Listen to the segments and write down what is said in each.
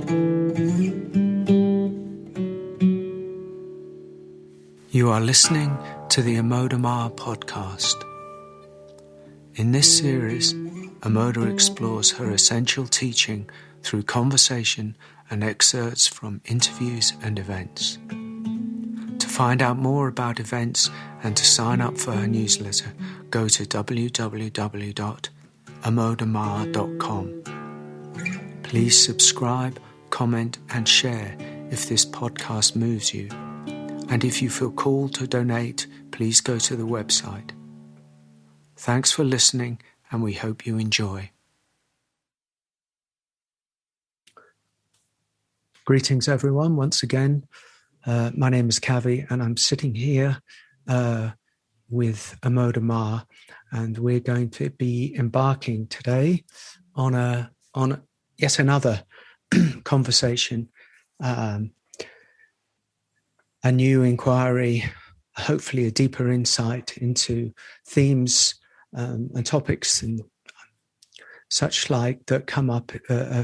You are listening to the Amodha podcast. In this series, Amodha explores her essential teaching through conversation and excerpts from interviews and events. To find out more about events and to sign up for her newsletter, go to www.amodhamar.com. Please subscribe, comment and share if this podcast moves you. And if you feel called to donate, please go to the website. Thanks for listening, and we hope you enjoy. Greetings, everyone, once again. My name is Kavi, and I'm sitting here with Amodha Ma, and we're going to be embarking today on yet another conversation, a new inquiry, hopefully a deeper insight into themes and topics and such like that come up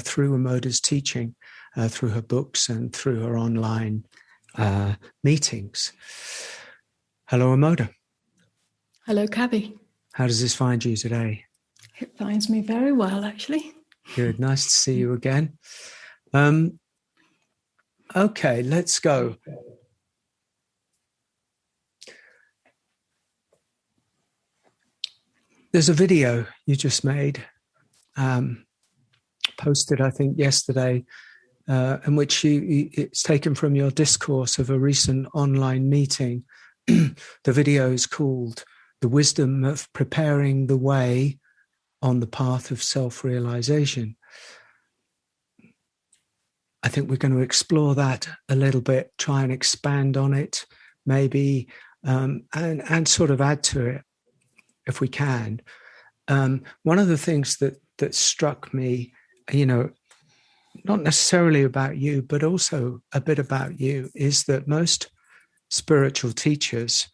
through Amodha's teaching, through her books and through her online meetings. Hello, Amodha. Hello, Kavi. How does this find you today? It finds me very well, actually. Good. Nice to see you again. Okay, let's go. There's a video you just made, posted, I think, yesterday, in which it's taken from your discourse of a recent online meeting. The video is called "The Wisdom of Preparing the Way on the Path of Self-Realization." I think we're going to explore that a little bit, try and expand on it, maybe, and sort of add to it, if we can. One of the things that struck me, not necessarily about you, but also a bit about you, is that most spiritual teachers,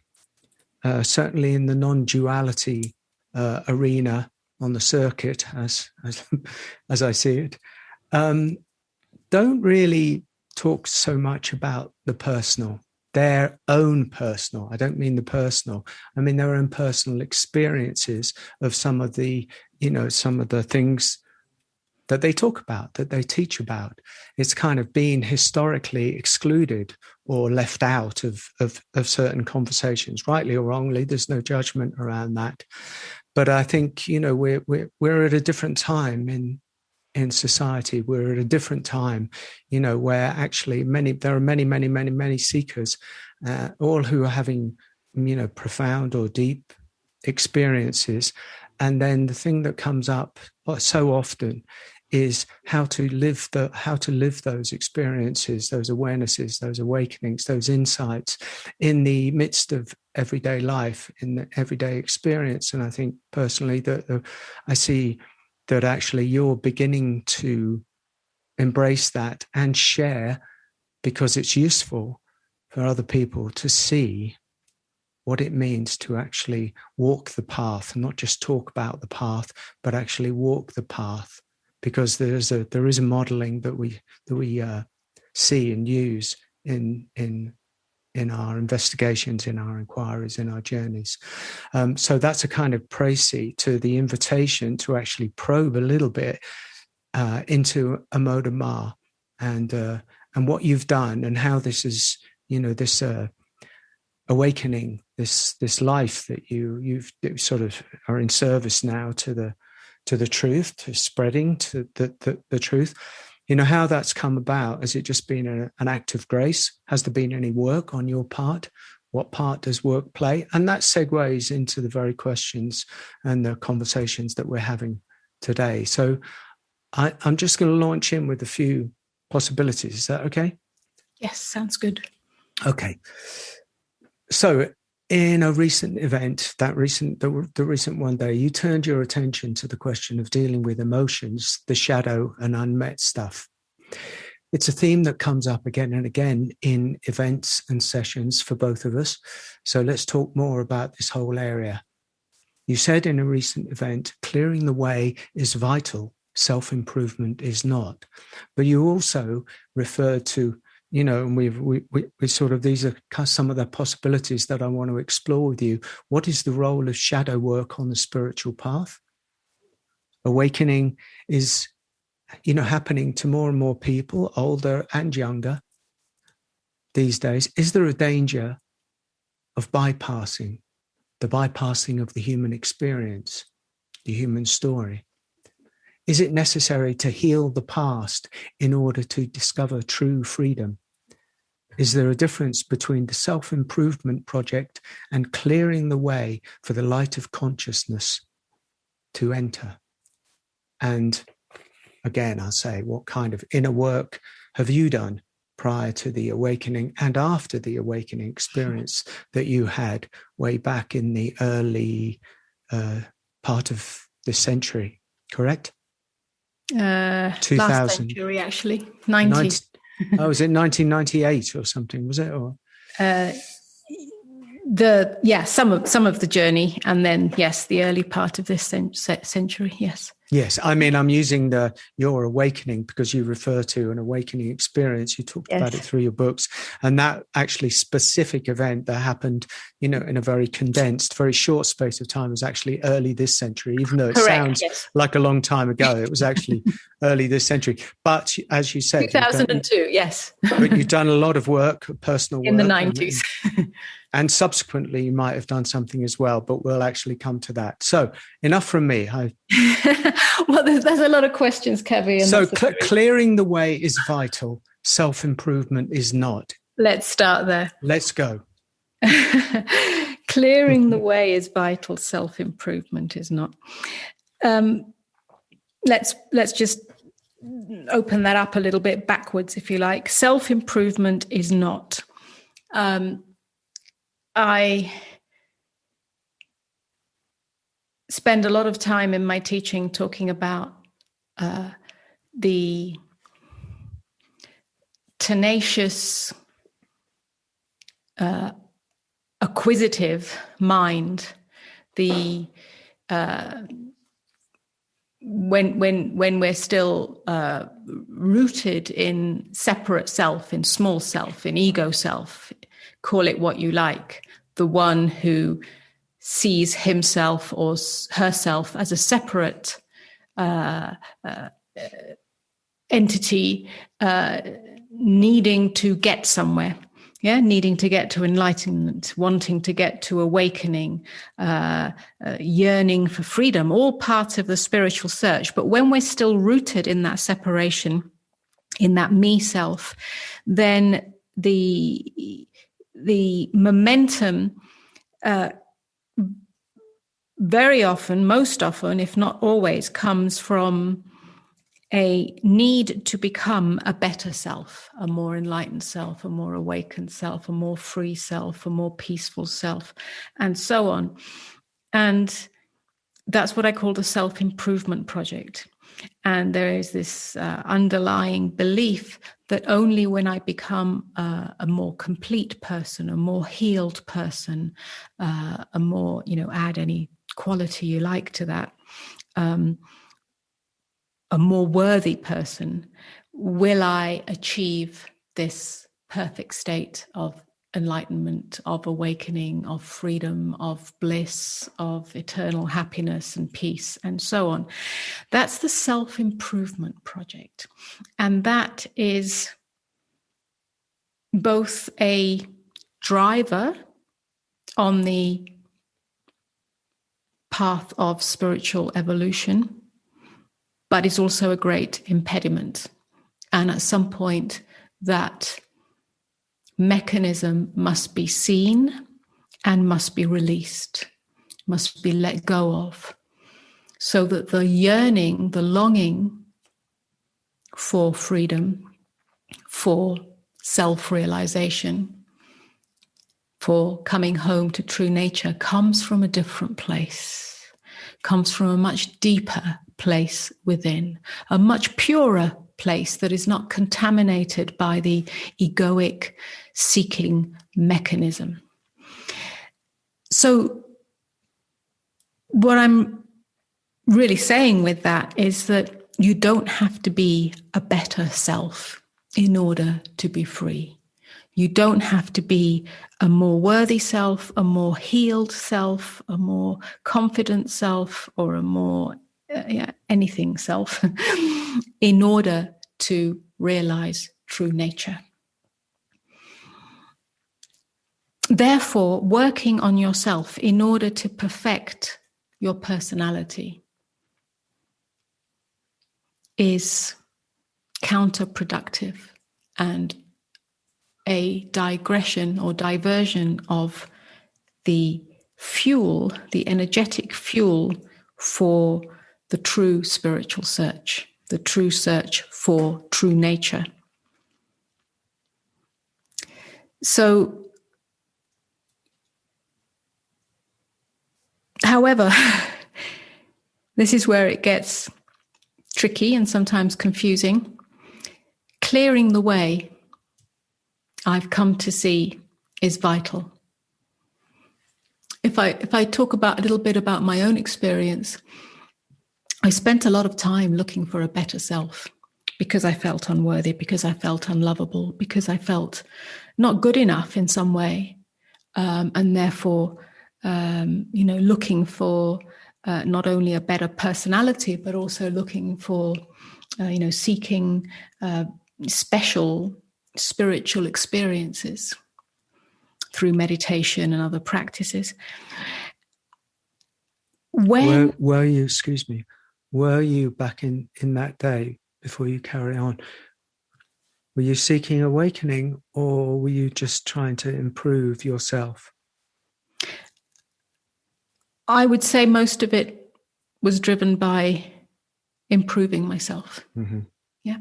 certainly in the non-duality arena on the circuit, as I see it, don't really talk so much about the personal. Their own personal. I don't mean the personal. I mean their own personal experiences of some of the things that they talk about, that they teach about. It's kind of been historically excluded or left out of certain conversations, rightly or wrongly. There's no judgment around that. But I think, we're at a different time in society. We're at a different time, where actually there are many seekers, all who are having, profound or deep experiences. And then the thing that comes up so often is how to live those experiences, those awarenesses, those awakenings, those insights in the midst of everyday life, in the everyday experience. And I think personally that I see that actually you're beginning to embrace that and share, because it's useful for other people to see what it means to actually walk the path, and not just talk about the path, but actually walk the path. Because there is a modeling that we see and use in our investigations, in our inquiries, in our journeys. So that's a kind of précis to the invitation to actually probe a little bit into Amodha Ma and what you've done, and how this is, this awakening, this life that you've sort of are in service now to the truth, to spreading to the truth. How that's come about. Has it just been an act of grace? Has there been any work on your part? What part does work play? And that segues into the very questions and the conversations that we're having today. So I'm just going to launch in with a few possibilities. Is that okay? Yes, sounds good. Okay. So in a recent event, the recent one day, you turned your attention to the question of dealing with emotions, the shadow and unmet stuff. It's a theme that comes up again and again in events and sessions for both of us. So let's talk more about this whole area. You said in a recent event, clearing the way is vital, self-improvement is not. But you also referred to, and we sort of, these are some of the possibilities that I want to explore with you. What is the role of shadow work on the spiritual path? Awakening is, happening to more and more people, older and younger, these days. Is there a danger of bypassing of the human experience, the human story? Is it necessary to heal the past in order to discover true freedom? Is there a difference between the self-improvement project and clearing the way for the light of consciousness to enter? And again, I'll say, what kind of inner work have you done prior to the awakening and after the awakening experience that you had way back in the early part of this century, correct? 2000. Last century, actually. 90s. Was it 1998 or something, was it? Or some of the journey, and then yes, the early part of this century. Yes, I mean, I'm using your awakening because you refer to an awakening experience. You talked about it through your books, and that actually specific event that happened, in a very condensed, very short space of time was actually early this century, even though it sounds like a long time ago. It was actually early this century. But as you said, 2002, yes. But you've done a lot of work, personal work. In the 90s. And subsequently, you might have done something as well, but we'll actually come to that. So enough from me. Well, there's a lot of questions, Kevin. So clearing the way is vital. Self-improvement is not. Let's start there. Let's go. Clearing the way is vital. Self-improvement is not. Let's just open that up a little bit backwards, if you like. Self-improvement is not. I spend a lot of time in my teaching talking about the tenacious, acquisitive mind, the when we're still rooted in separate self, in small self, in ego self, call it what you like, the one who sees himself or herself as a separate entity, needing to get somewhere. Needing to get to enlightenment, wanting to get to awakening, yearning for freedom, all parts of the spiritual search. But when we're still rooted in that separation, in that me self, then the momentum very often, most often, if not always, comes from a need to become a better self, a more enlightened self, a more awakened self, a more free self, a more peaceful self, and so on. And that's what I call the self-improvement project. And there is this underlying belief that only when I become a more complete person, a more healed person, a more, add any quality you like to that, a more worthy person, will I achieve this perfect state of enlightenment, of awakening, of freedom, of bliss, of eternal happiness and peace, and so on. That's the self-improvement project. And that is both a driver on the path of spiritual evolution, but it's also a great impediment. And at some point, that mechanism must be seen and must be released, must be let go of, so that the yearning, the longing for freedom, for self-realization, for coming home to true nature comes from a different place, comes from a much deeper place within, a much purer place that is not contaminated by the egoic seeking mechanism. So what I'm really saying with that is that you don't have to be a better self in order to be free. You don't have to be a more worthy self, a more healed self, a more confident self, or a more anything self in order to realize true nature. Therefore, working on yourself in order to perfect your personality is counterproductive and a digression or diversion of the fuel, the energetic fuel for the true spiritual search, the true search for true nature. So, however, this is where it gets tricky and sometimes confusing. Clearing the way, I've come to see, is vital. If I talk a little bit about my own experience, I spent a lot of time looking for a better self because I felt unworthy, because I felt unlovable, because I felt not good enough in some way, and therefore, looking for not only a better personality, but also looking for, seeking special spiritual experiences through meditation and other practices. Were you back in that day, before you carry on, were you seeking awakening, or were you just trying to improve yourself? I would say most of it was driven by improving myself. Mm-hmm. Yeah.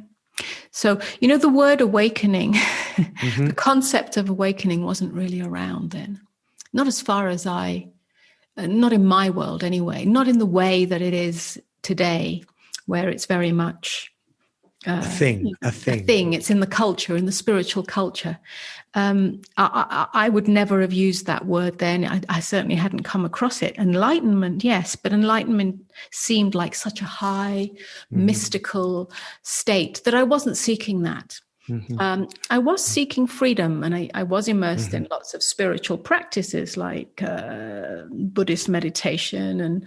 So, the word awakening, mm-hmm. the concept of awakening wasn't really around then. Not as far as not in my world anyway, not in the way that it is today, where it's very much a thing. It's in the culture, in the spiritual culture. I would never have used that word then. I certainly hadn't come across it. Enlightenment, yes, but enlightenment seemed like such a high, mystical state that I wasn't seeking that. Mm-hmm. I was seeking freedom, and I was immersed in lots of spiritual practices like Buddhist meditation and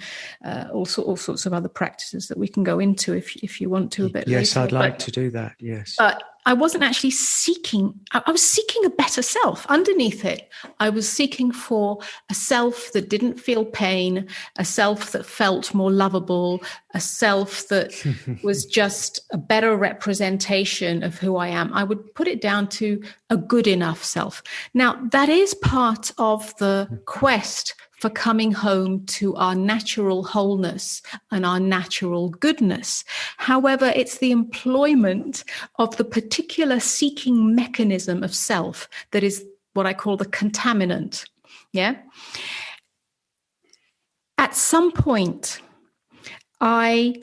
all sorts of other practices that we can go into if you want to a bit later. Yes, I'd like to do that, yes. But I wasn't actually seeking, I was seeking a better self. Underneath it, I was seeking for a self that didn't feel pain, a self that felt more lovable, a self that was just a better representation of who I am. I would put it down to a good enough self. Now, that is part of the quest for coming home to our natural wholeness and our natural goodness. However, it's the employment of the particular seeking mechanism of self that is what I call the contaminant. Yeah. At some point, a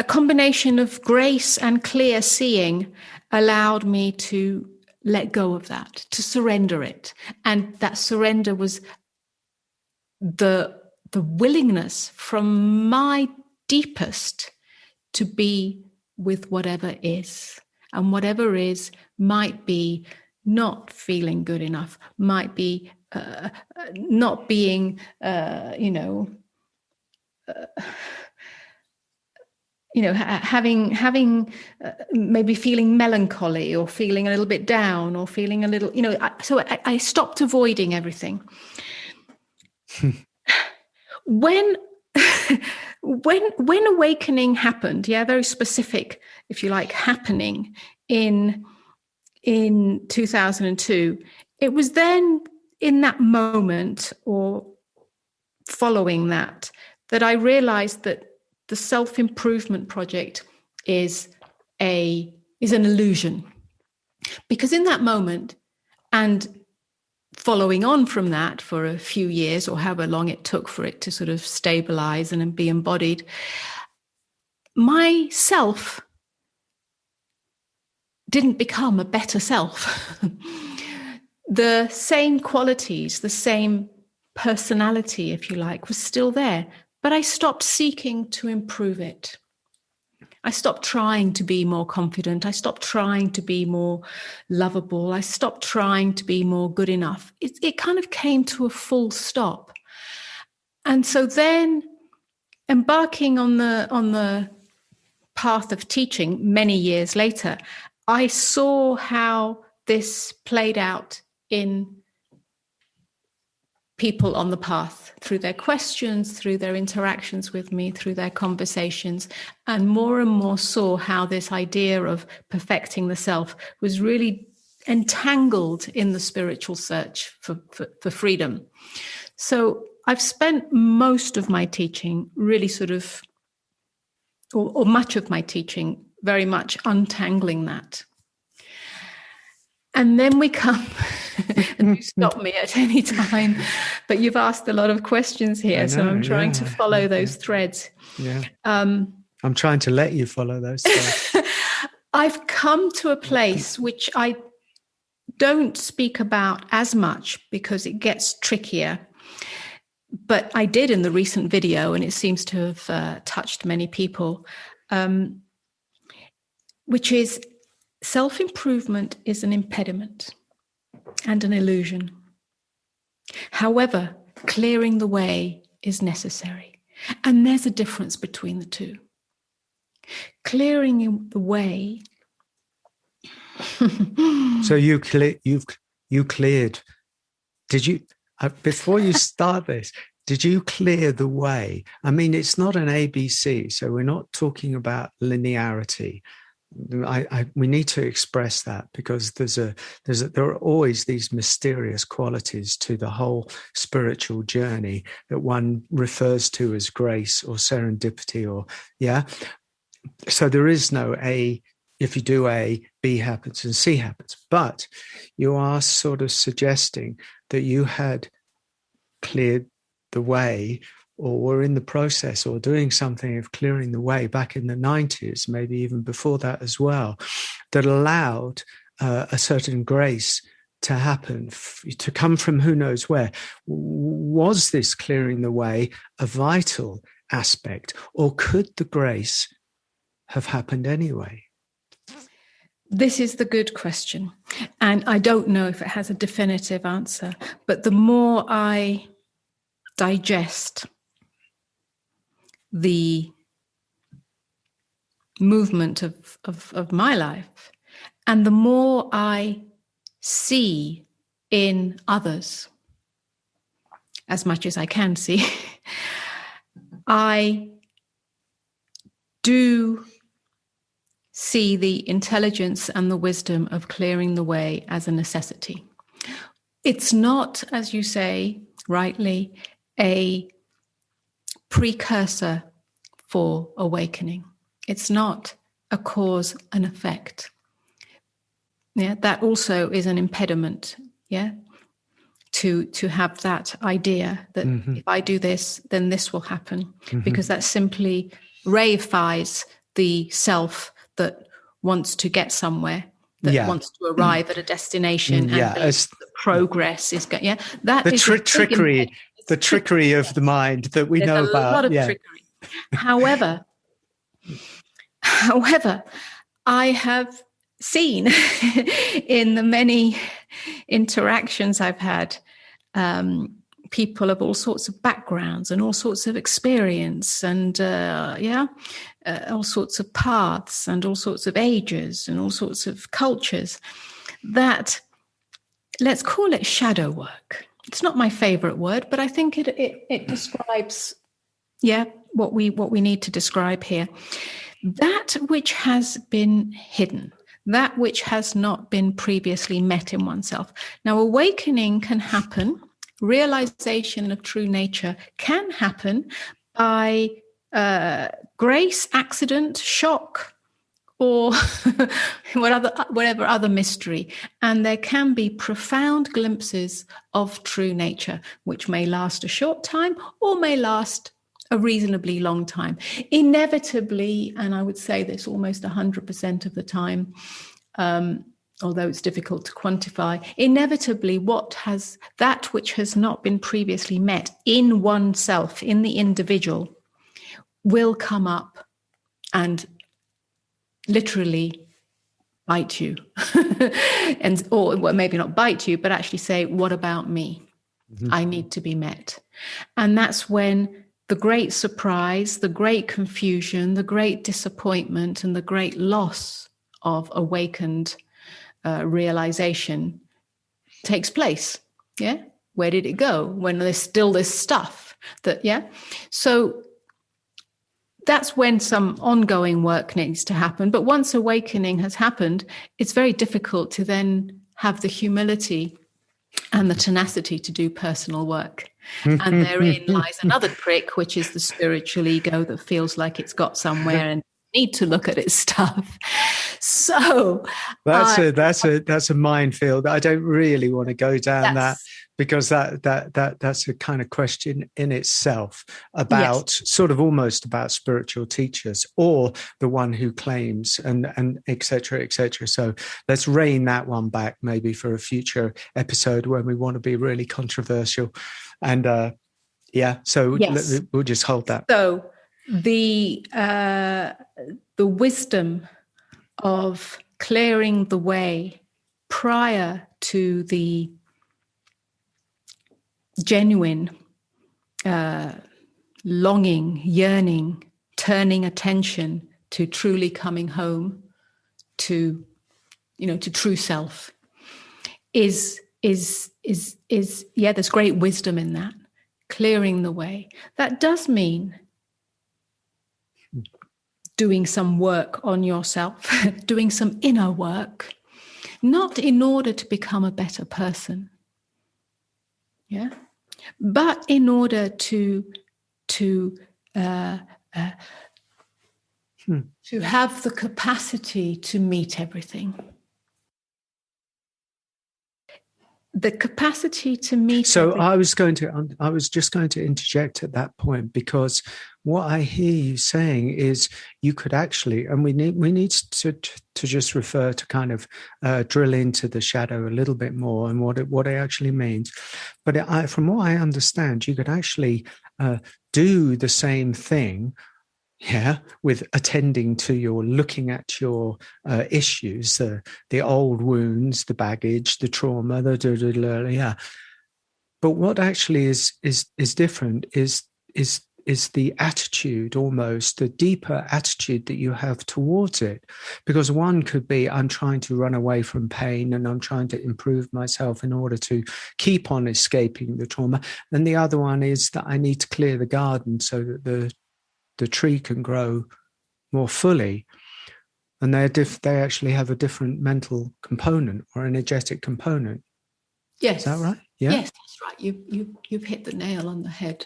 combination of grace and clear seeing allowed me to let go of that, to surrender it. And that surrender was the willingness from my deepest to be with whatever is. And whatever is might be not feeling good enough, might be not being, having maybe feeling melancholy or feeling a little bit down or feeling a little, so I stopped avoiding everything. When awakening happened, very specific, if you like, happening in 2002, it was then in that moment or following that I realized that the self-improvement project is an illusion. Because in that moment, and following on from that for a few years or however long it took for it to sort of stabilize and be embodied, my self didn't become a better self. The same qualities, the same personality, if you like, was still there, but I stopped seeking to improve it. I stopped trying to be more confident. I stopped trying to be more lovable. I stopped trying to be more good enough. It kind of came to a full stop. And so then, embarking on the path of teaching many years later, I saw how this played out in people on the path, through their questions, through their interactions with me, through their conversations, and more saw how this idea of perfecting the self was really entangled in the spiritual search for freedom. So I've spent most of my teaching really sort of, or much of my teaching, very much untangling that. And then we come, and you stop me at any time, but you've asked a lot of questions here, so I'm trying to follow those threads. Yeah. I'm trying to let you follow those threads. I've come to a place which I don't speak about as much because it gets trickier, but I did in the recent video, and it seems to have touched many people, which is self-improvement is an impediment and an illusion. However, clearing the way is necessary. And there's a difference between the two. Clearing the way. So you cleared. Did you, before you start this, did you clear the way? I mean, it's not an ABC, so we're not talking about linearity. We need to express that, because there are always these mysterious qualities to the whole spiritual journey that one refers to as grace or serendipity, or so there is no A. If you do A, B happens and C happens. But you are sort of suggesting that you had cleared the way, or were in the process or doing something of clearing the way back in the 90s, maybe even before that as well, that allowed a certain grace to happen, to come from who knows where. Was this clearing the way a vital aspect, or could the grace have happened anyway? This is the good question. And I don't know if it has a definitive answer, but the more I digest the movement of my life, and the more I see in others, as much as I can see, I do see the intelligence and the wisdom of clearing the way as a necessity. It's not, as you say rightly, a precursor for awakening. It's not a cause and effect. Yeah, that also is an impediment. Yeah, to have that idea that if I do this, then this will happen, because that simply reifies the self that wants to get somewhere, that wants to arrive at a destination, and the progress is going. Yeah, that is trickery. The trickery of the mind that we know about. A lot of trickery. However, I have seen in the many interactions I've had, people of all sorts of backgrounds and all sorts of experience, and all sorts of paths and all sorts of ages and all sorts of cultures, that, let's call it shadow work. It's not my favorite word, but I think it describes, what we need to describe here. That which has been hidden, that which has not been previously met in oneself. Now, awakening can happen, realization of true nature can happen by grace, accident, shock, or whatever other mystery. And there can be profound glimpses of true nature, which may last a short time or may last a reasonably long time. Inevitably, and I would say this almost 100% of the time, although it's difficult to quantify, inevitably that which has not been previously met in oneself, in the individual, will come up and literally bite you. Or well, maybe not bite you, but actually say, what about me? Mm-hmm. I need to be met. And that's when the great surprise, the great confusion, the great disappointment, and the great loss of awakened realization takes place. Yeah. Where did it go? When there's still this stuff that, yeah. So that's when some ongoing work needs to happen. But once awakening has happened, it's very difficult to then have the humility and the tenacity to do personal work. And therein lies another trick, which is the spiritual ego that feels like it's got somewhere and need to look at its stuff. So that's a minefield. I don't really want to go down that, because that's a kind of question in itself about sort of almost about spiritual teachers or the one who claims and et cetera, et cetera. So let's rein that one back maybe for a future episode when we want to be really controversial. And so we'll just hold that. So the wisdom of clearing the way prior to the genuine longing, yearning, turning attention to truly coming home to true self is there's great wisdom in that, clearing the way. That does mean doing some work on yourself, doing some inner work, not in order to become a better person, but in order to have the capacity to meet everything. The capacity to meet. So everything. I was just going to interject at that point, because what I hear you saying is you could actually, and we need to just refer to kind of drill into the shadow a little bit more and what it actually means. But from what I understand, you could actually do the same thing. Yeah, with attending to looking at your issues, the old wounds, the baggage, the trauma, But what actually is different is the attitude, almost the deeper attitude that you have towards it. Because one could be, I'm trying to run away from pain and I'm trying to improve myself in order to keep on escaping the trauma. And the other one is that I need to clear the garden so that the tree can grow more fully, and they actually have a different mental component or energetic component. Yes, is that right? Yeah. Yes, that's right. You've hit the nail on the head.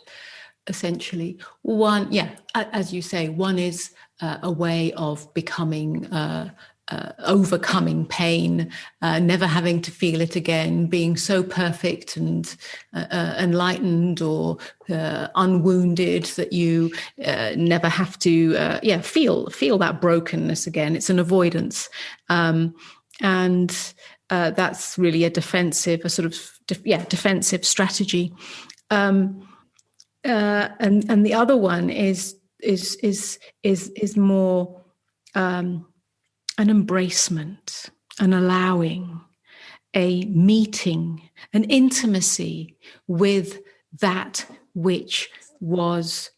Essentially, one, as you say, one is a way of becoming. Overcoming pain, never having to feel it again, being so perfect and enlightened or unwounded that you never have to feel that brokenness again. It's an avoidance, and that's really a defensive strategy. And the other one is more. An embracement, an allowing, a meeting, an intimacy with that which was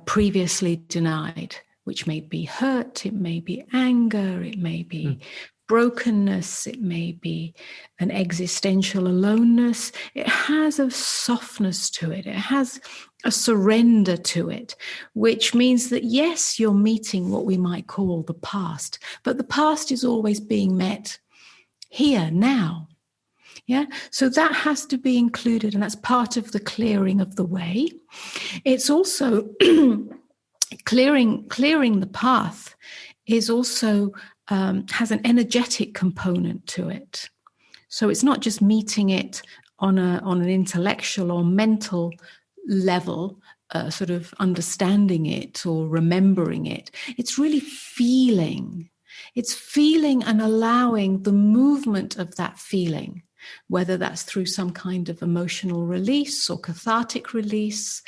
previously denied, which may be hurt, it may be anger, it may be brokenness, it may be an existential aloneness. It has a softness to it. It has a surrender to it, which means that, yes, you're meeting what we might call the past, but the past is always being met here, now. Yeah. So that has to be included, and that's part of the clearing of the way. It's also clearing the path is also has an energetic component to it. So it's not just meeting it on an intellectual or mental level, sort of understanding it or remembering it. It's really feeling. It's feeling and allowing the movement of that feeling, whether that's through some kind of emotional release or cathartic release,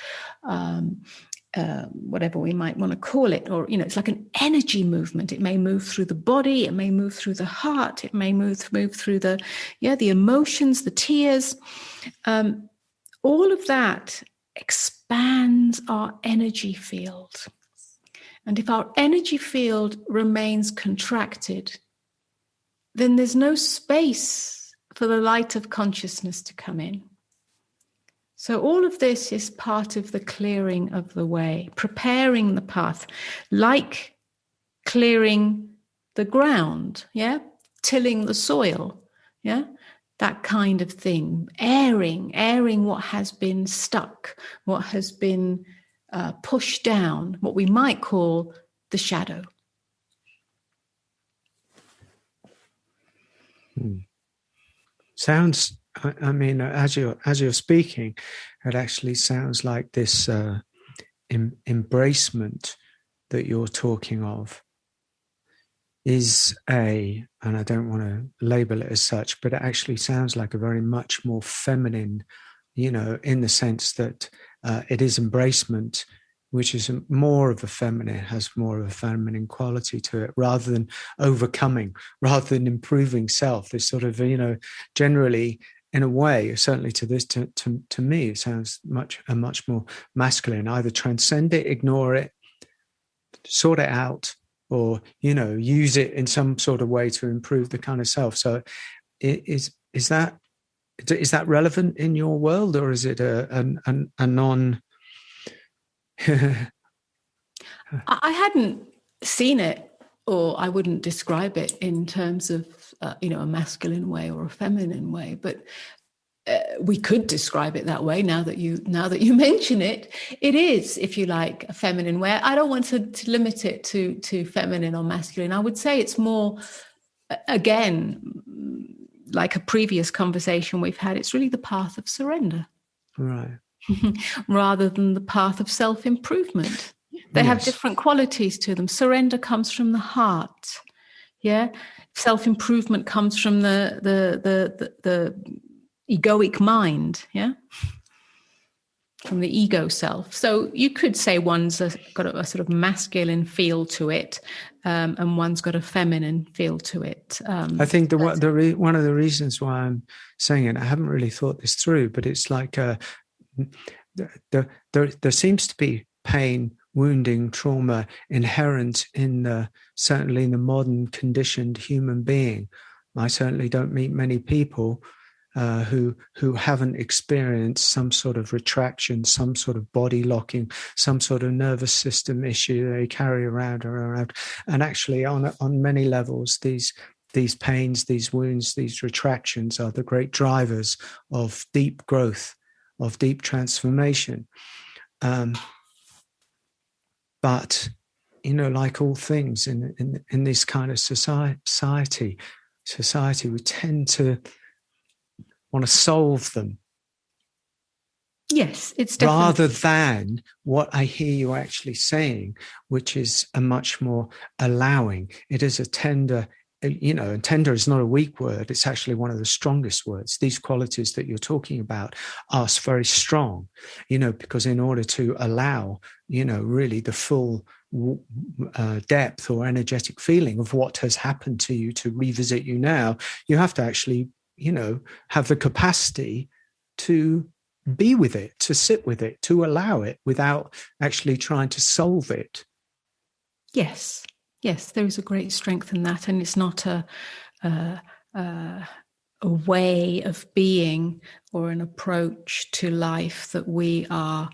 whatever we might want to call it, or, it's like an energy movement. It may move through the body, it may move through the heart, it may move through the emotions, the tears. All of that expands our energy field. And if our energy field remains contracted, then there's no space for the light of consciousness to come in. So all of this is part of the clearing of the way, preparing the path, like clearing the ground, tilling the soil, that kind of thing, airing what has been stuck, what has been pushed down, what we might call the shadow. Sounds, I mean, as you're speaking, it actually sounds like this embracement that you're talking of is and I don't want to label it as such, but it actually sounds like a very much more feminine, in the sense that it is embracement, which is more of a feminine, has more of a feminine quality to it, rather than overcoming, rather than improving self. This sort of, generally, in a way, certainly to me, it sounds much more masculine. Either transcend it, ignore it, sort it out, or use it in some sort of way to improve the kind of self. So, is that relevant in your world, or is it a non? I hadn't seen it, or I wouldn't describe it in terms of a masculine way or a feminine way, but we could describe it that way now that you mention it. It is, if you like, a feminine way. I don't want to limit it to feminine or masculine. I would say it's more, again, like a previous conversation we've had, it's really the path of surrender. Right. Rather than the path of self-improvement. They have different qualities to them. Surrender comes from the heart. Yeah. Self-improvement comes from the egoic mind. Yeah. From the ego self. So you could say one's got a sort of masculine feel to it, and one's got a feminine feel to it. I think one of the reasons why I'm saying it, I haven't really thought this through, but it's like there seems to be pain, wounding, trauma inherent certainly in the modern conditioned human being. I certainly don't meet many people who haven't experienced some sort of retraction, some sort of body locking, some sort of nervous system issue they carry around. And actually, on many levels, these pains, these wounds, these retractions are the great drivers of deep growth, of deep transformation. But like all things in this kind of society, we tend to want to solve them. Yes, it's definitely. Rather than what I hear you actually saying, which is a much more allowing. It is a tender, and tender is not a weak word. It's actually one of the strongest words. These qualities that you're talking about are very strong, because in order to allow, really the full depth or energetic feeling of what has happened to you to revisit you now, you have to actually, have the capacity to be with it, to sit with it, to allow it without actually trying to solve it. Yes, there is a great strength in that, and it's not a way of being or an approach to life that we are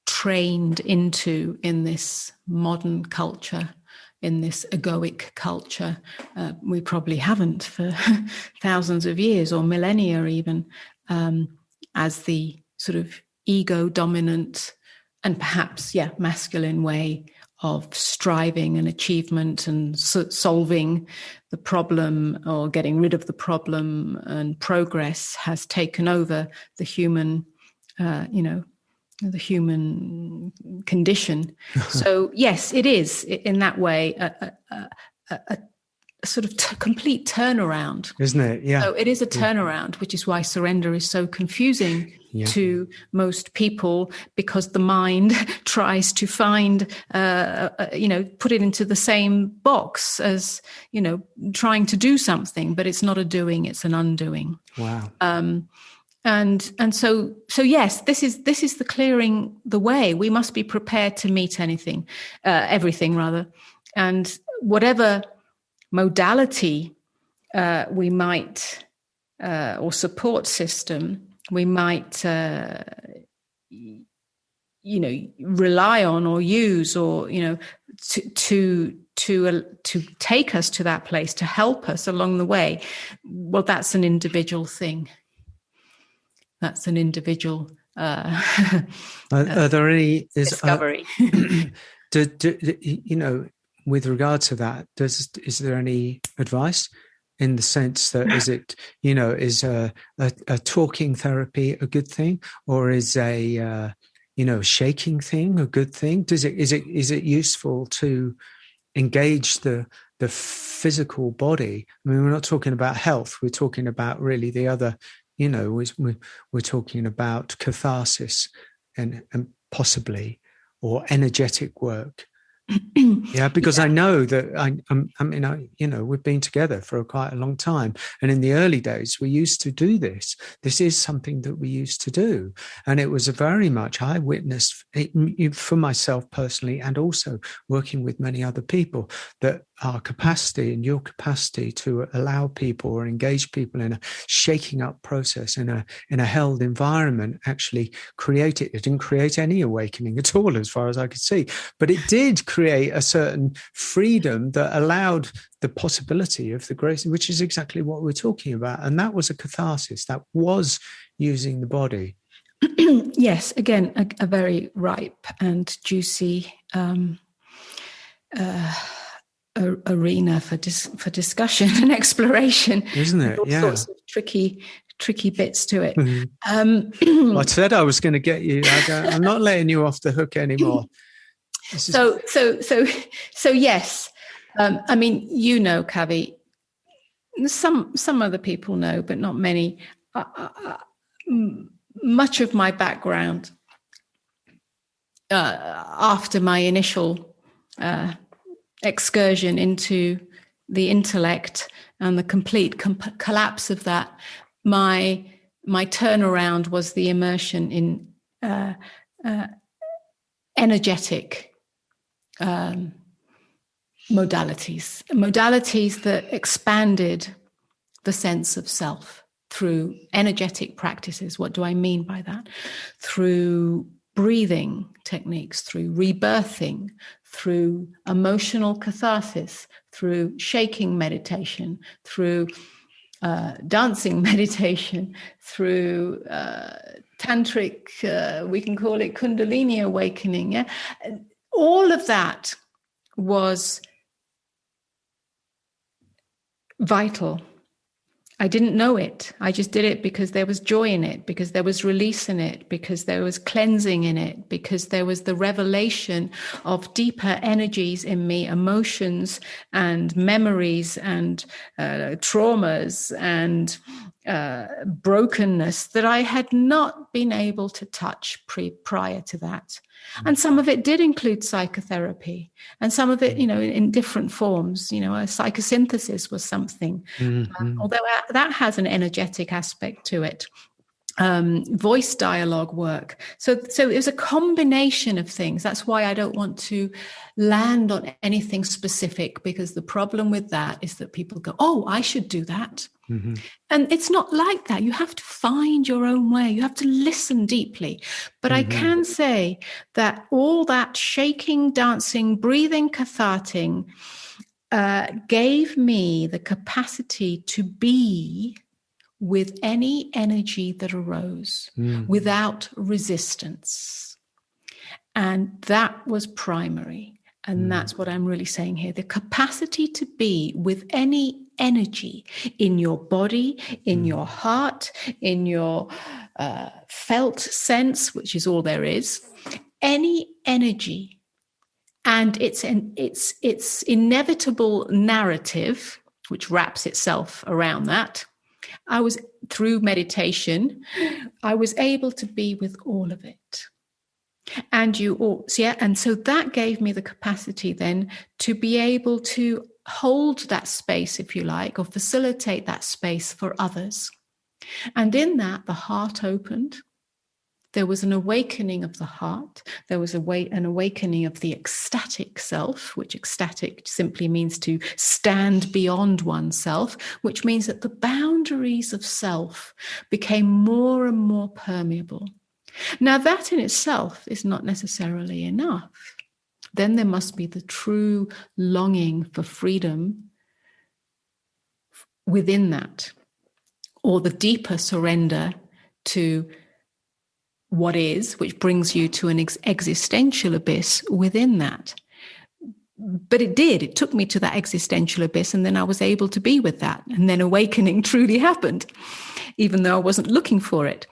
trained into in this modern culture, in this egoic culture. We probably haven't for thousands of years or millennia even, as the sort of ego dominant and perhaps, masculine way of striving and achievement and solving the problem or getting rid of the problem, and progress has taken over the human, the human condition. So yes, it is in that way a sort of complete turnaround, isn't it? Yeah. So it is a turnaround, which is why surrender is so confusing to most people, because the mind tries to find, put it into the same box as, trying to do something, but it's not a doing, it's an undoing. Wow. So yes, this is the clearing the way. We must be prepared to meet everything, and whatever modality we might, or support system we might, rely on or use, or to take us to that place, to help us along the way. Well, that's an individual thing. That's an individual. Are there any discovery? With regard to that, is there any advice, in the sense that is a talking therapy a good thing, or is a shaking thing a good thing? Is it useful to engage the physical body? I mean, we're not talking about health. We're talking about really the other. We're talking about catharsis and possibly, or energetic work. Yeah, because I know that we've been together for quite a long time, and in the early days we used to do this. This is something that we used to do, and it was very much, I witnessed it for myself personally, and also working with many other people, that our capacity and your capacity to allow people or engage people in a shaking up process in a held environment actually created. It didn't create any awakening at all, as far as I could see, but it did create a certain freedom that allowed the possibility of the grace, which is exactly what we're talking about. And that was a catharsis. That was using the body. Yes, again, a very ripe and juicy arena for discussion and exploration, isn't it? All sorts of tricky bits to it. Well, I said I was going to get you. I'm not letting you off the hook anymore. So yes. I mean, Kavi, some other people know, but not many. Much of my background, after my initial excursion into the intellect and the complete collapse of that, my turnaround was the immersion in energetic modalities that expanded the sense of self through energetic practices. What do I mean by that? Through breathing techniques, through rebirthing, through emotional catharsis, through shaking meditation, through dancing meditation, through tantric, we can call it Kundalini awakening. Yeah? All of that was vital. I didn't know it. I just did it because there was joy in it, because there was release in it, because there was cleansing in it, because there was the revelation of deeper energies in me, emotions and memories and traumas and brokenness that I had not been able to touch prior to that. And some of it did include psychotherapy, and some of it, in different forms. A psychosynthesis was something, although that has an energetic aspect to it. Voice dialogue work. So it was a combination of things. That's why I don't want to land on anything specific, because the problem with that is that people go, oh, I should do that. Mm-hmm. And it's not like that. You have to find your own way. You have to listen deeply. But I can say that all that shaking, dancing, breathing, catharting gave me the capacity to be with any energy that arose without resistance. And that was primary. And that's what I'm really saying here. The capacity to be with any energy in your body, in your heart, in your felt sense, which is all there is, any energy and its inevitable narrative, which wraps itself around that. Through meditation, I was able to be with all of it. And so that gave me the capacity then to be able to hold that space, if you like, or facilitate that space for others. And in that, the heart opened. There was an awakening of the heart. There was an awakening of the ecstatic self, which ecstatic simply means to stand beyond oneself, which means that the boundaries of self became more and more permeable. Now, that in itself is not necessarily enough. Then there must be the true longing for freedom within that, or the deeper surrender to what is, which brings you to an existential abyss within that. But it took me to that existential abyss, and then I was able to be with that. And then awakening truly happened, even though I wasn't looking for it.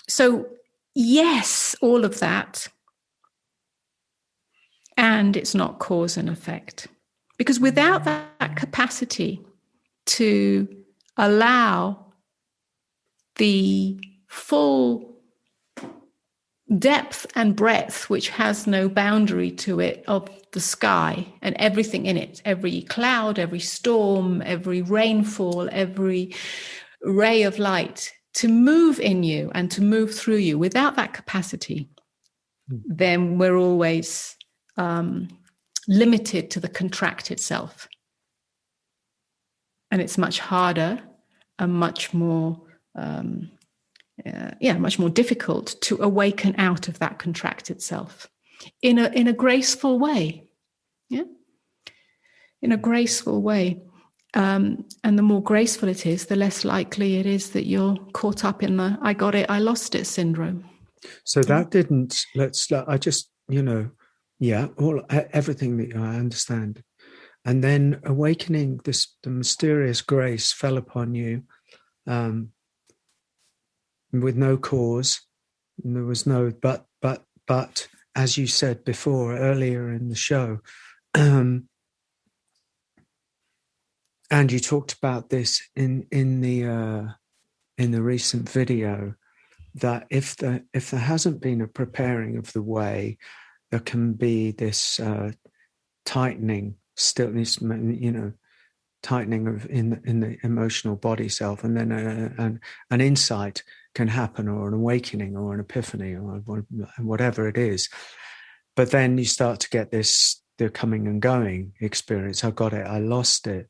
So yes, all of that. And it's not cause and effect. Because without that capacity to allow the full depth and breadth, which has no boundary to it, of the sky and everything in it, every cloud, every storm, every rainfall, every ray of light, to move in you and to move through you. Without that capacity, then we're always limited to the contracted self. And it's much harder and much more much more difficult to awaken out of that contracted self in a graceful way. Yeah, in a graceful way. And the more graceful it is, the less likely it is that you're caught up in the "I got it, I lost it" syndrome. So that didn't. I just, everything that I understand, and then awakening the mysterious grace fell upon you. With no cause, and there was no but as you said before earlier in the show, and you talked about this in the recent video, that if there hasn't been a preparing of the way, there can be this tightening, stillness, tightening of in the emotional body self, and then an insight can happen, or an awakening, or an epiphany, or whatever it is. But then you start to get the coming and going experience. I got it, I lost it.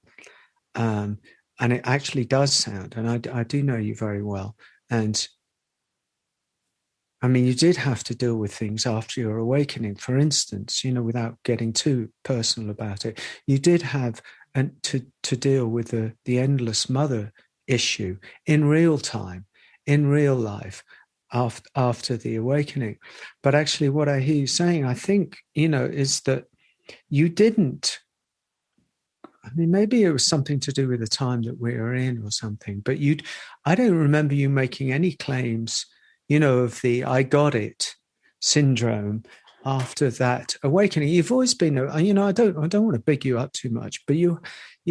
And it actually does sound, and I do know you very well. And I mean, you did have to deal with things after your awakening. For instance, without getting too personal about it, you did have to deal with the endless mother issue in real time, in real life, after the awakening. But actually what I hear you saying, I think, is that you didn't, I mean, maybe it was something to do with the time that we were in or something, but I don't remember you making any claims, of the "I got it" syndrome after that awakening. You've always been, I don't want to big you up too much, but you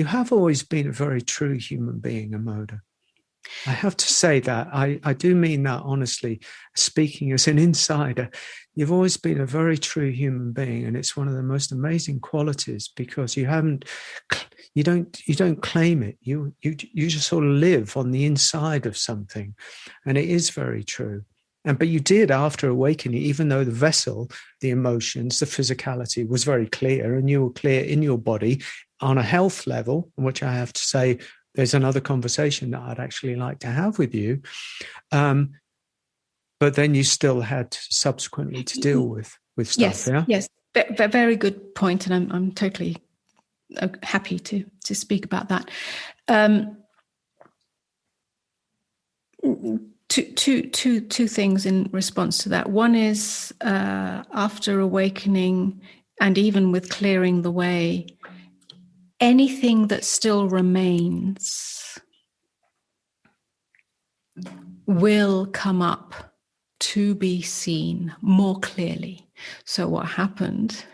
have always been a very true human being, Amoda. I have to say that. I do mean that honestly, speaking as an insider. You've always been a very true human being, and it's one of the most amazing qualities, because you don't claim it. You just sort of live on the inside of something, and it is very true. But you did, after awakening, even though the vessel, the emotions, the physicality was very clear, and you were clear in your body on a health level, which I have to say, there's another conversation that I'd actually like to have with you. But then you still had subsequently to deal with stuff. Yes. Very good point, and I'm totally happy to speak about that. Two things in response to that. One is after awakening, and even with clearing the way, anything that still remains will come up to be seen more clearly. So what happened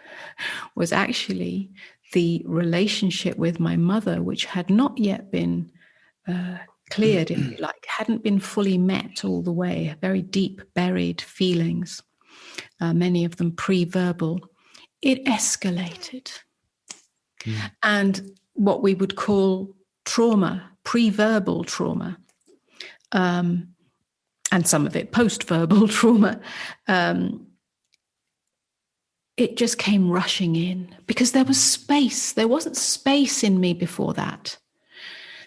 was actually the relationship with my mother, which had not yet been cleared, if you like, hadn't been fully met all the way, very deep buried feelings, many of them pre-verbal, it escalated. And what we would call trauma, pre-verbal trauma, and some of it post-verbal trauma, it just came rushing in because there was space. There wasn't space in me before that.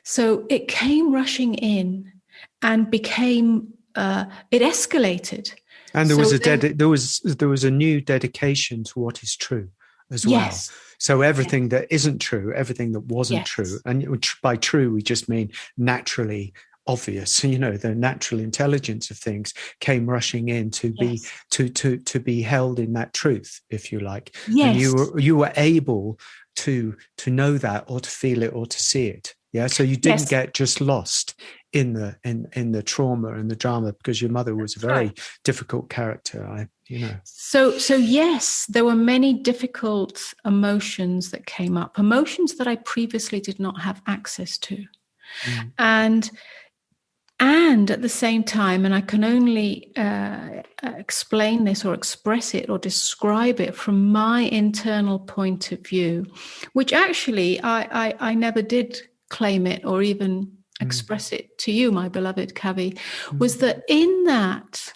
So it came rushing in and became, it escalated. And there was a new dedication to what is true as well. Yes. So everything that isn't true, everything that wasn't true, and by true we just mean naturally obvious, the natural intelligence of things came rushing in to be to be held in that truth, if you like. Yes. And you were able to know that, or to feel it, or to see it. Yeah. So you didn't get just lost in the trauma and the drama, because your mother was a very difficult character. So yes, there were many difficult emotions that came up, emotions that I previously did not have access to. And at the same time, and I can only explain this or express it or describe it from my internal point of view, which actually I never did claim it or even express it to you, my beloved Kavi, was that in that,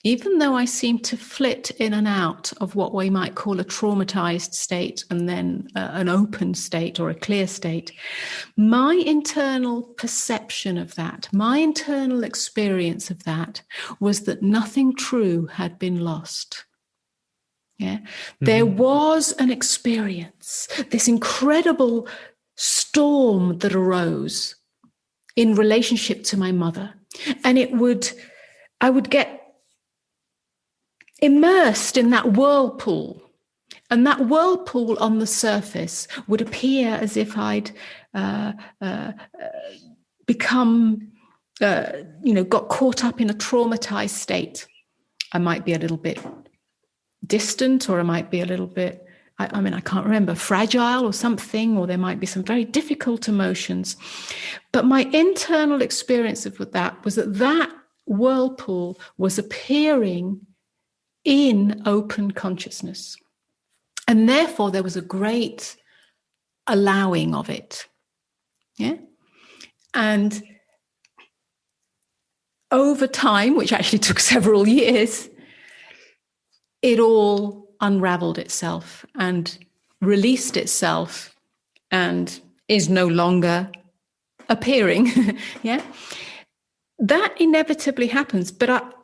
even though I seemed to flit in and out of what we might call a traumatized state and then an open state or a clear state, my internal perception of that, my internal experience of that was that nothing true had been lost. Yeah, there was an experience, this incredible storm that arose in relationship to my mother, and I would get immersed in that whirlpool, and that whirlpool on the surface would appear as if I'd become, got caught up in a traumatized state. I might be a little bit distant, or I might be a little bit, I can't remember, fragile or something, or there might be some very difficult emotions. But my internal experience of that was that whirlpool was appearing in open consciousness. And therefore there was a great allowing of it. Yeah. And over time, which actually took several years, it all unraveled itself and released itself and is no longer appearing. Yeah. That inevitably happens, but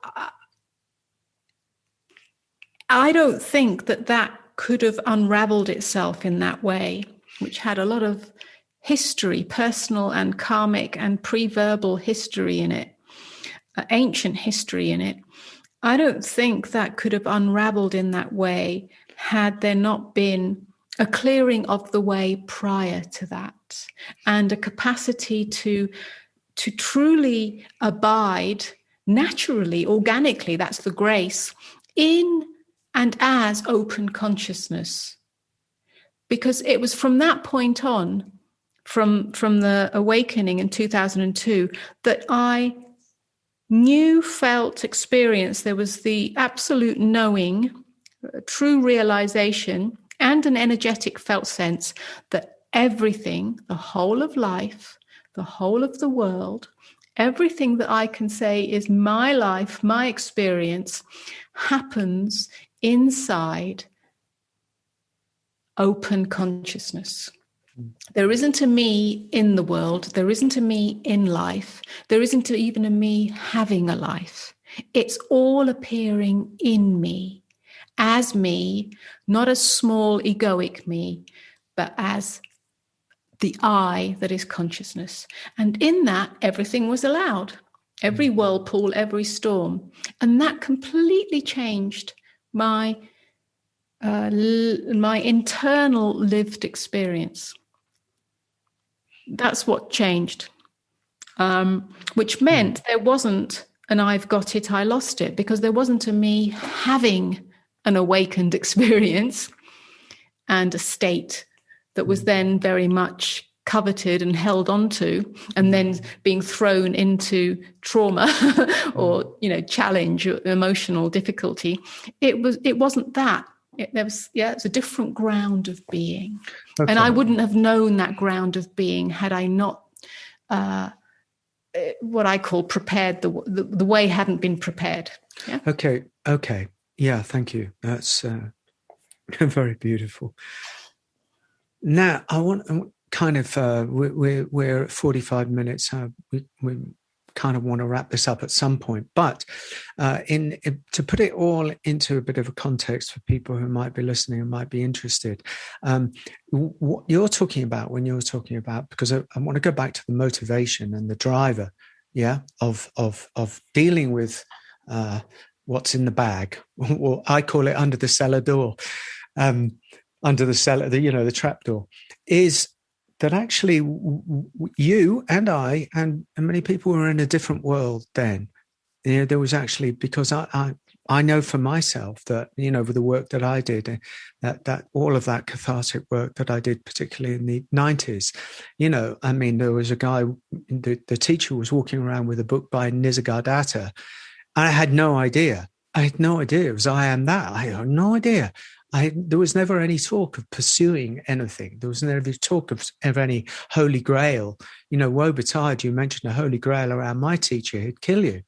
I don't think that could have unraveled itself in that way, which had a lot of history, personal and karmic and pre-verbal history in it, ancient history in it. I don't think that could have unraveled in that way had there not been a clearing of the way prior to that, and a capacity to truly abide naturally, organically, that's the grace, in and as open consciousness. Because it was from that point on, from the awakening in 2002, that I knew, felt, experienced, there was the absolute knowing, true realization, and an energetic felt sense that everything, the whole of life, the whole of the world, everything that I can say is my life, my experience, happens inside open consciousness. There isn't a me in the world. There isn't a me in life. There isn't even a me having a life. It's all appearing in me, not as small egoic me, but as the I that is consciousness. And in that, everything was allowed. Every whirlpool, every storm. And that completely changed my internal lived experience. That's what changed, which meant there wasn't an I've got it, I lost it, because there wasn't a me having an awakened experience and a state that was then very much coveted and held onto, and then being thrown into trauma or challenge or emotional difficulty. It wasn't that. It's a different ground of being. Okay. And I wouldn't have known that ground of being had I not what I call prepared. The way hadn't been prepared. Yeah. Okay. Yeah, thank you. That's very beautiful. Now I want kind of we're at 45 minutes. We kind of want to wrap this up at some point, but to put it all into a bit of a context for people who might be listening and might be interested, what you're talking about when you're talking about, because I want to go back to the motivation and the driver, of dealing with what's in the bag, or I call it under the cellar door, under the cellar, the trap door, is that actually you and I and many people were in a different world then. There was actually, because I know for myself that, with the work that I did, that all of that cathartic work that I did, particularly in the 90s, there was a guy, the teacher was walking around with a book by Nisargadatta. I had no idea. It was I Am That. I had no idea. There was never any talk of pursuing anything. There was never talk of any holy grail. Woe betide you mentioned a holy grail around my teacher, he'd kill you.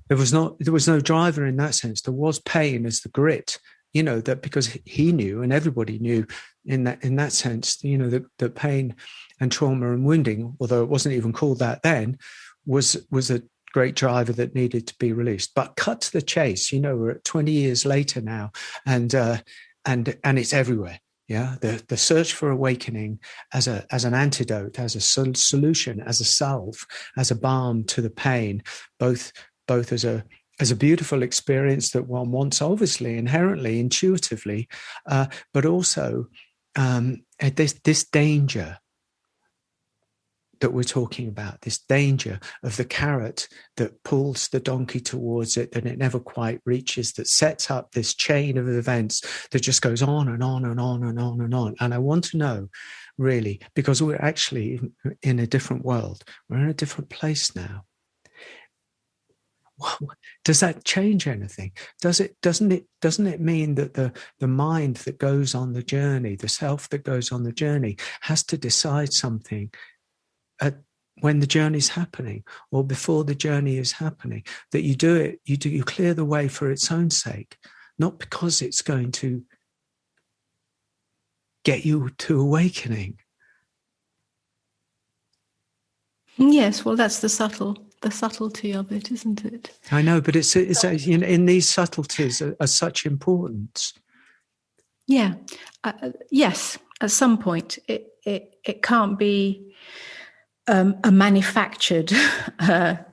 There was no driver in that sense. There was pain as the grit, that because he knew and everybody knew in that sense, that pain and trauma and wounding, although it wasn't even called that then, was a great driver that needed to be released. But cut to the chase, we're at 20 years later now, and it's everywhere. Yeah, the search for awakening as an antidote, as a solution, as a salve, as a balm to the pain, both as a beautiful experience that one wants, obviously, inherently, intuitively, but also this danger that we're talking about, this danger of the carrot that pulls the donkey towards it and it never quite reaches, that sets up this chain of events that just goes on and on and on and on and on. And I want to know, really, because we're actually in a different world. We're in a different place now. Does that change anything? Doesn't it mean that the mind that goes on the journey, the self that goes on the journey, has to decide something when the journey's happening or before the journey is happening, that you clear the way for its own sake, not because it's going to get you to awakening? Yes, well, that's the subtlety of it, isn't it? I know, but it's in these subtleties are such importance. Yeah, yes. At some point, it can't be a manufactured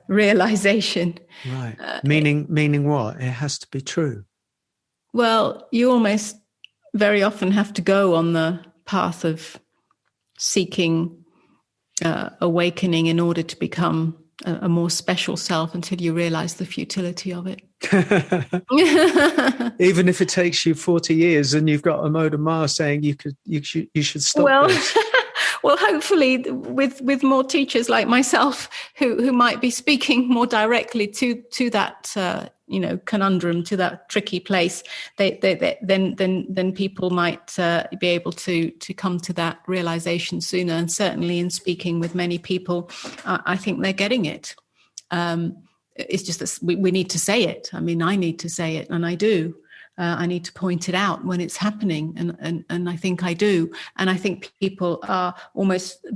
realization. Right. Meaning what? It has to be true. Well, you almost very often have to go on the path of seeking awakening in order to become a more special self until you realize the futility of it. Even if it takes you 40 years and you've got a mode of Mars saying you should stop this. Well, hopefully with more teachers like myself who might be speaking more directly to that conundrum, to that tricky place, then people might be able to come to that realization sooner. And certainly in speaking with many people, I think they're getting it. It's just that we need to say it. I mean, I need to say it, and I do. I need to point it out when it's happening, and I think I do. And I think people are almost,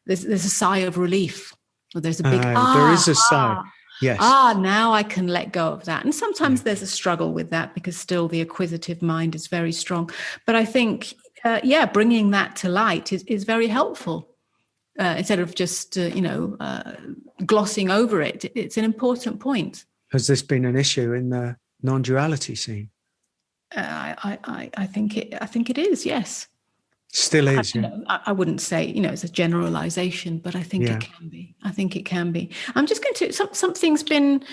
there's a sigh of relief. Or there's a big there is a sigh. Yes. Now I can let go of that. And sometimes there's a struggle with that because still the acquisitive mind is very strong. But I think, bringing that to light is very helpful. Instead of just, glossing over it. It's an important point. Has this been an issue in the non-duality scene? I think it is, yes. Still is. I wouldn't say, it's a generalization, but I think it can be. I think it can be. I'm just going to, something's been,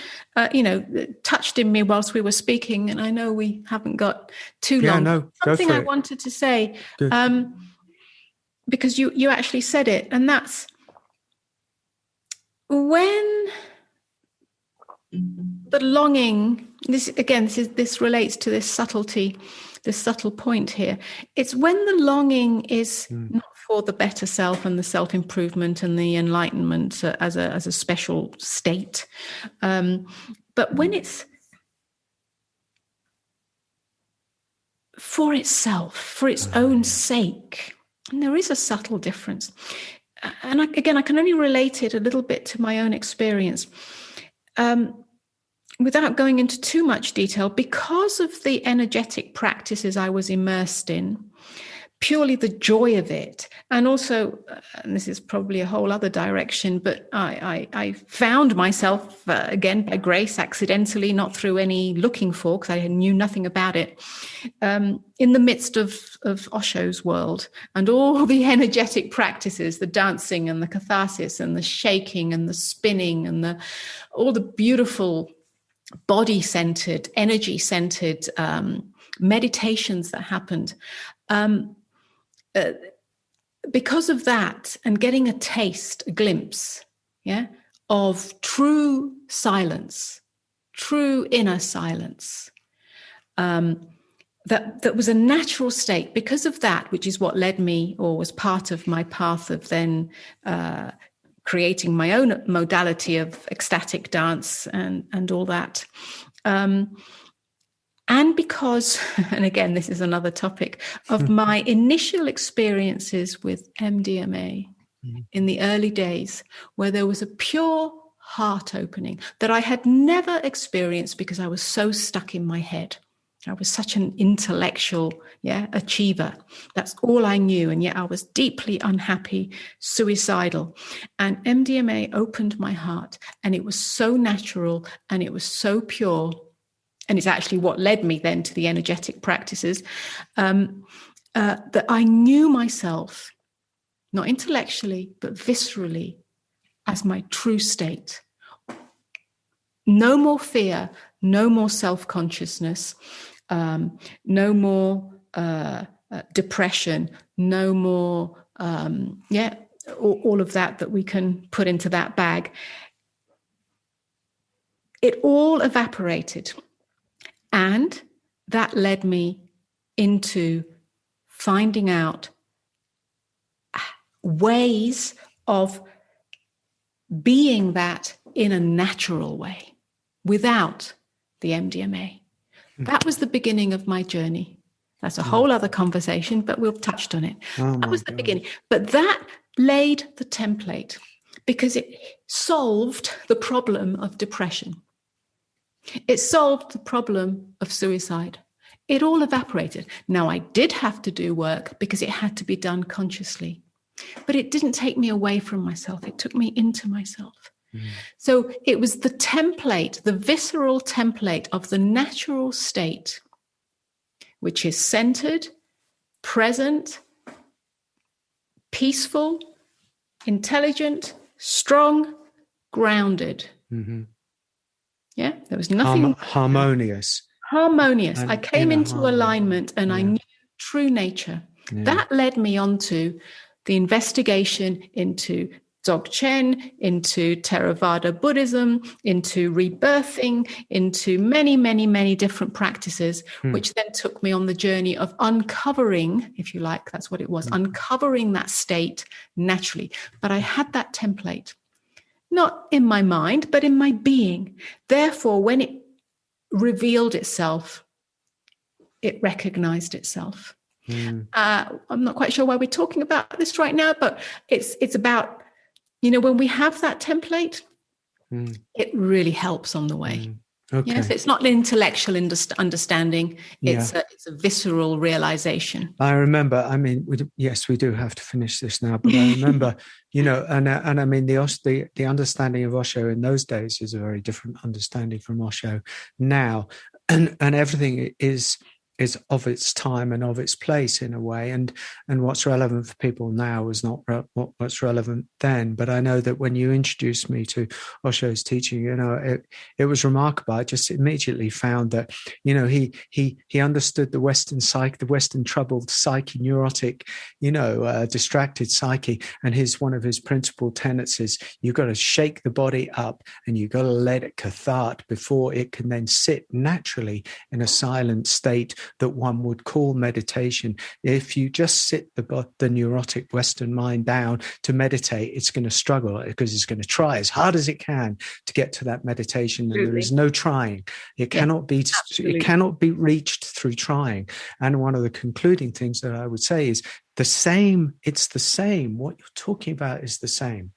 touched in me whilst we were speaking, and I know we haven't got too long. No, something go for I wanted to say. because you actually said it, and that's when the longing. This relates to this subtlety, this subtle point here. It's when the longing is not for the better self and the self-improvement and the enlightenment as a special state, but when it's for itself, for its own sake. And there is a subtle difference. And I can only relate it a little bit to my own experience. Without going into too much detail, because of the energetic practices I was immersed in, purely the joy of it, and also, and this is probably a whole other direction, but I found myself, again, by grace, accidentally, not through any looking for, because I knew nothing about it, in the midst of Osho's world, and all the energetic practices, the dancing and the catharsis and the shaking and the spinning and all the beautiful body-centered, energy-centered meditations that happened. Because of that, and getting a taste, a glimpse, of true silence, true inner silence, that was a natural state. Because of that, which is what led me, or was part of my path of then creating my own modality of ecstatic dance and all that. And because, and again, this is another topic, of my initial experiences with MDMA in the early days, where there was a pure heart opening that I had never experienced because I was so stuck in my head. I was such an intellectual achiever. That's all I knew. And yet I was deeply unhappy, suicidal. And MDMA opened my heart, and it was so natural and it was so pure. And it's actually what led me then to the energetic practices, that I knew myself, not intellectually, but viscerally, as my true state. No more fear, no more self-consciousness, no more depression, no more, all of that we can put into that bag. It all evaporated. And that led me into finding out ways of being that in a natural way without the MDMA. That was the beginning of my journey. That's a whole other conversation, but we've touched on it. That was the beginning. But that laid the template because it solved the problem of depression. It solved the problem of suicide. It all evaporated. Now, I did have to do work because it had to be done consciously, but it didn't take me away from myself. It took me into myself. So it was the template, the visceral template of the natural state, which is centered, present, peaceful, intelligent, strong, grounded. Yeah, there was nothing harmonious. I came into alignment, and I knew true nature. That led me on to the investigation into Dzogchen, into Theravada Buddhism, into rebirthing, into many, many, many different practices, which then took me on the journey of uncovering, if you like, that's what it was, uncovering that state naturally. But I had that template. Not in my mind, but in my being. Therefore, when it revealed itself, it recognized itself. I'm not quite sure why we're talking about this right now, but it's about, when we have that template, it really helps on the way. Okay. Yes, it's not an intellectual understanding. It's a visceral realization. I remember, we do have to finish this now, but I remember, and I mean, the understanding of Osho in those days is a very different understanding from Osho now. And everything is is of its time and of its place in a way, and what's relevant for people now is not what's relevant then. But I know that when you introduced me to Osho's teaching, it was remarkable. I just immediately found that he understood the Western psyche, the Western troubled psyche, neurotic, distracted psyche, and one of his principal tenets is you've got to shake the body up and you've got to let it cathart before it can then sit naturally in a silent state that one would call meditation. If you just sit the neurotic Western mind down to meditate, it's going to struggle because it's going to try as hard as it can to get to that meditation. Absolutely. And there is no trying. It cannot be. Absolutely. It cannot be reached through trying. And one of the concluding things that I would say is the same. It's the same. What you're talking about is the same.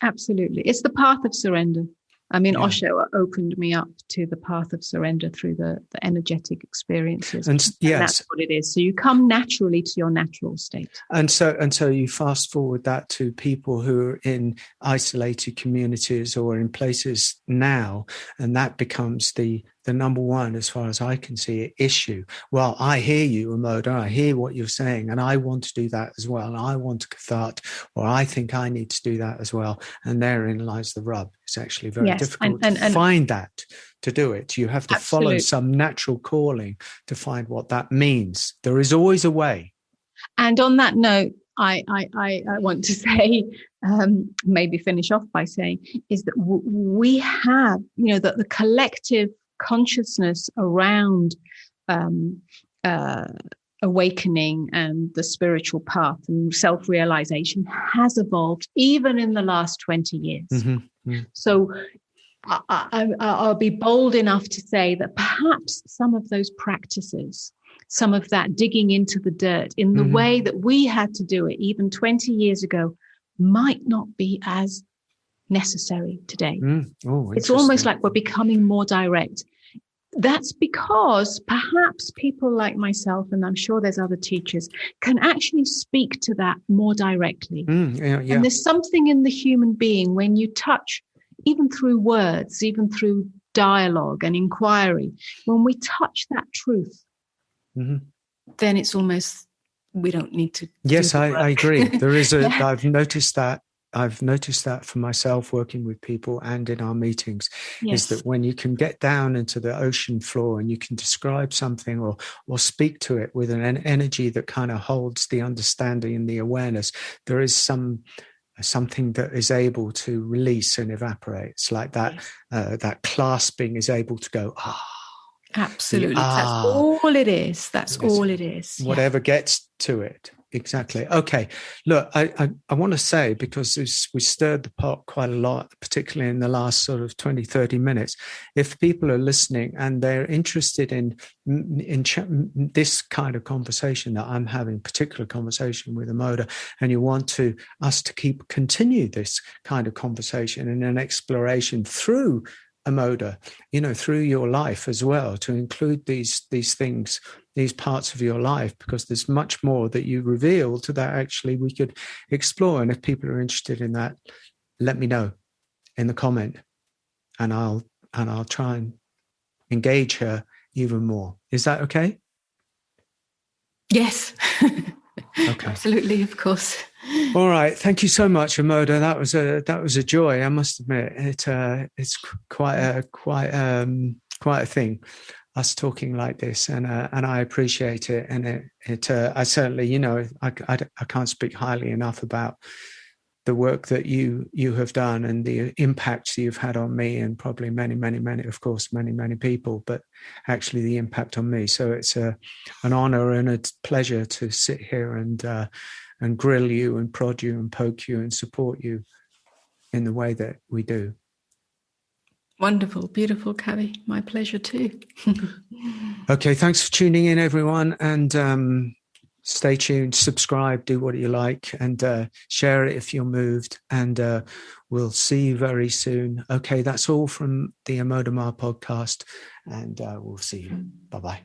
Absolutely, it's the path of surrender. I mean, Osho opened me up to the path of surrender through the energetic experiences. And that's what it is. So you come naturally to your natural state. And so you fast forward that to people who are in isolated communities or in places now, and that becomes the number one, as far as I can see, issue. Well, I hear you, Amoda, I hear what you're saying, and I want to do that as well. And I want to cathart, or I think I need to do that as well. And therein lies the rub. It's actually very difficult to find that, to do it. You have to follow some natural calling to find what that means. There is always a way. And on that note, I want to say, maybe finish off by saying, is that we have, the collective consciousness around awakening and the spiritual path and self-realization has evolved even in the last 20 years. Mm-hmm. Mm-hmm. So I'll be bold enough to say that perhaps some of those practices, some of that digging into the dirt in the way that we had to do it even 20 years ago might not be as necessary today. It's almost like we're becoming more direct. That's because perhaps people like myself, and I'm sure there's other teachers, can actually speak to that more directly. And there's something in the human being when you touch, even through words, even through dialogue and inquiry, when we touch that truth, then it's almost, we don't need to. Yes, I agree. There is I've noticed that for myself working with people and in our meetings, is that when you can get down into the ocean floor and you can describe something or speak to it with an energy that kind of holds the understanding and the awareness, there is something that is able to release and evaporate. It's like that, that clasping is able to go, Absolutely. That's all it is. That's all it is. Whatever gets to it. Exactly. Okay. Look, I want to say, because we stirred the pot quite a lot, particularly in the last sort of 20, 30 minutes, if people are listening and they're interested in this kind of conversation that I'm having, particular conversation with Amoda, and you want us to continue this kind of conversation and an exploration through Amoda, through your life as well, to include these things, these parts of your life, because there's much more that you reveal to that actually we could explore. And if people are interested in that, let me know in the comment, and I'll try and engage her even more. Is that okay? Yes. Okay. Absolutely, of course. All right. Thank you so much, Amoda. That was a joy. I must admit, it's quite a thing, us talking like this, and I appreciate it. And I certainly, I can't speak highly enough about the work that you have done and the impact you've had on me, and probably many, many, many, of course, many, many people, but actually the impact on me. So it's an honor and a pleasure to sit here and grill you and prod you and poke you and support you in the way that we do. Wonderful, beautiful, Kavi. My pleasure too. Okay, thanks for tuning in, everyone, and stay tuned, subscribe, do what you like, and share it if you're moved, and we'll see you very soon. Okay, that's all from the Amoda Ma podcast, and we'll see you. Bye-bye.